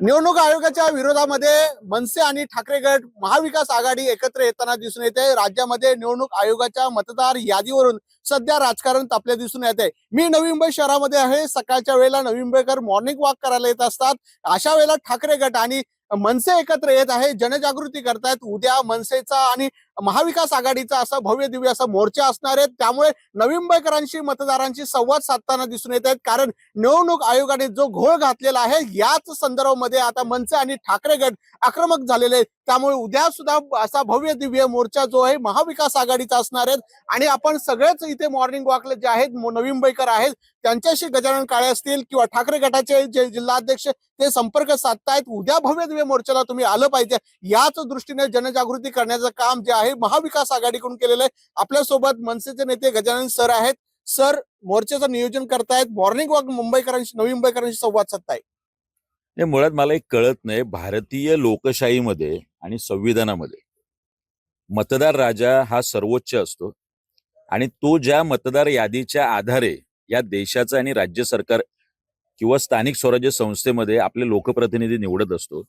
निवडणूक आयोगाच्या विरोधामध्ये मनसे आणि ठाकरे गट महाविकास आघाडी एकत्र येताना दिसून येते। राज्यामध्ये निवडणूक आयोगाच्या मतदार यादीवरून सध्या राजकारण तापले दिसून येते। मी नवी मुंबई शहरामध्ये आहे। सकाळच्या वेळेला नवी मुंबईकर मॉर्निंग वॉक करायला येत असतात। अशा वेळेला ठाकरे गट आणि मनसे एकत्र येत आहे, जनजागृती करतायत। उद्या मनसेचा आणि महाविकास आघाडीचा असा भव्य दिव्य असा मोर्चा असणार आहे। त्यामुळे नवी मुंबईकरांशी मतदारांशी संवाद साधताना दिसून येत आहेत, कारण निवडणूक आयोगाने जो घोळ घातलेला आहे याच संदर्भामध्ये आता मनसे आणि ठाकरे गट आक्रमक झालेले आहेत। त्यामुळे उद्या सुद्धा असा भव्य दिव्य मोर्चा जो आहे महाविकास आघाडीचा असणार आहे। आणि आपण सगळेच इथे मॉर्निंग वॉकला जे आहेत नवी मुंबईकर आहेत त्यांच्याशी गजानन काळे असतील किंवा ठाकरे गटाचे जे जिल्हाध्यक्ष ते संपर्क साधतायत। उद्या भव्य दिव्य मोर्चाला तुम्ही आलं पाहिजे, याच दृष्टीने जनजागृती करण्याचं काम जे आहे महाविकास आघाडीकडून केलेलं आहे। आपल्यासोबत मनसेचे नेते गजानन सर आहेत। सर, मोर्चाचं नियोजन करतायत, मॉर्निंग वॉक मुंबईकरांशी नवी मुंबईकरांशी संवाद साधतायत। हे मुळात मला एक कळत नाही, भारतीय लोकशाहीमध्ये आणि संविधानामध्ये मतदार राजा हा सर्वोच्च असतो आणि तो ज्या मतदार यादीच्या आधारे या देशाचं आणि राज्य सरकार किंवा स्थानिक स्वराज्य संस्थेमध्ये आपले लोकप्रतिनिधी निवडत असतो,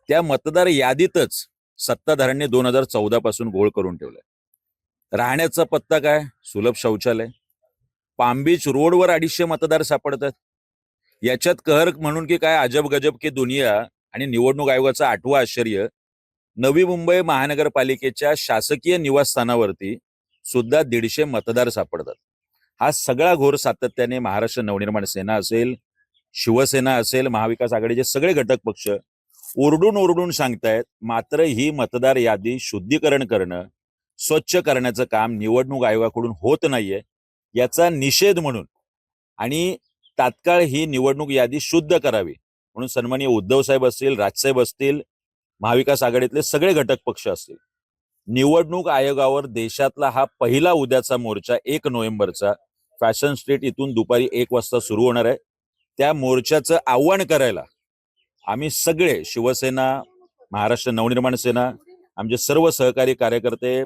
त्या मतदार यादीतच सत्ताधाऱ्यांनी 2014 पासून घोळ करून ठेवलाय। राहण्याचा पत्ता काय? सुलभ शौचालय। पाम बीच रोडवर 250 मतदार सापडतात। याच्यात कहर म्हणून की काय अजब गजब की दुनिया आणि निवडणूक आयोगाचं 8वं आश्चर्य, नवी मुंबई महानगरपालिकेच्या शासकीय निवासस्थानावरती सुद्धा 150 मतदार सापडतात। हा सगळा घोर सातत्याने महाराष्ट्र नवनिर्माण सेना असेल, शिवसेना असेल, महाविकास आघाडीचे सगळे घटक पक्ष ओरडून ओरडून सांगतायत। मात्र ही मतदार यादी शुद्धीकरण करणं, स्वच्छ करण्याचं काम निवडणूक आयोगाकडून होत नाहीये। याचा निषेध म्हणून आणि तात्काळ ही निवडणूक यादी शुद्ध करावी म्हणून सन्माननीय उद्धव साहेब असतील, राजसाहेब असतील, महाविकास आघाडीतले सगळे घटक पक्ष असतील, निवडणूक आयोगावर देशातला हा पहिला उद्याचा मोर्चा 1 नोव्हेंबरचा फॅशन स्ट्रीट इथून दुपारी 1 वाजता सुरू होणार आहे। त्या मोर्चाचं आव्हान करायला आम्ही सगळे शिवसेना, महाराष्ट्र नवनिर्माण सेना, आमचे सर्व सहकारी कार्यकर्ते,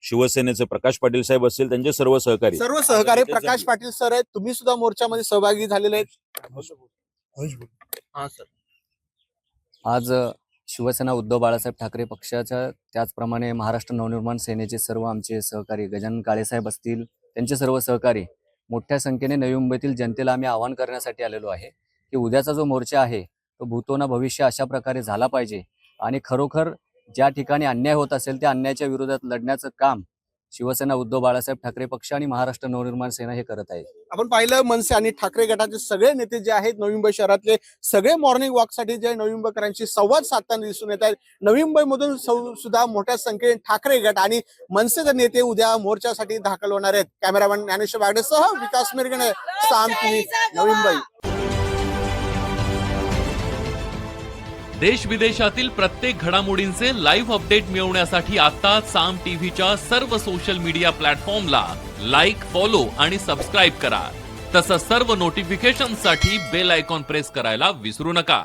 शिवसेनेचे प्रकाश पाटील साहेब असतील, त्यांचे सर्व सहकारी प्रकाश पाटील सर आहेत, तुम्ही सुद्धा मोर्चामध्ये सहभागी झालेले आहेत। हा सर, आज शिवसेना उद्धव बाळासाहेब ठाकरे पक्षाच्या त्याचप्रमाणे महाराष्ट्र नवनिर्माण सेनेचे सर्व आमचे सहकारी गजानन काळे साहेब असतील, त्यांचे सर्व सहकारी मोठ्या संख्येने नवी मुंबईतील जनतेला आम्ही आवाहन करण्यासाठी आलेलो आहे की उद्याचा जो मोर्चा आहे तो भूतो ना भविष्य अशा प्रकारे झाला पाहिजे आणि खरोखर ज्या ठिकाणी अन्याय होत असेल त्या अन्यायाच्या विरोधात लढण्याचं काम शिवसेना उद्धव बाळासाहेब ठाकरे पक्ष आणि महाराष्ट्र नवनिर्माण सेना हे करत आहे। आपण पाहिलं मनसे आणि ठाकरे गटाचे सगळे नेते जे आहेत नवी मुंबई शहरातले सगळे मॉर्निंग वॉक साठी जे नवी मुंबईकरांशी संवाद साधताना दिसून येत आहेत। नवी मुंबईमधून सुद्धा मोठ्या संख्येने ठाकरे गट आणि मनसेचे नेते उद्या मोर्चासाठी दाखल होणार आहेत। कॅमेरामॅन ज्ञानेश्वर बागडेसह विकास मिरगणे, साम टीव्ही, नवी मुंबई। देश विदेशातील प्रत्येक घडामोडींचे लाईव्ह अपडेट मिळवण्यासाठी आता साम टीव्हीच्या सर्व सोशल मीडिया प्लॅटफॉर्मला लाईक, फॉलो आणि सबस्क्राईब करा। तसंच सर्व नोटिफिकेशनसाठी बेल आयकॉन प्रेस करायला विसरू नका।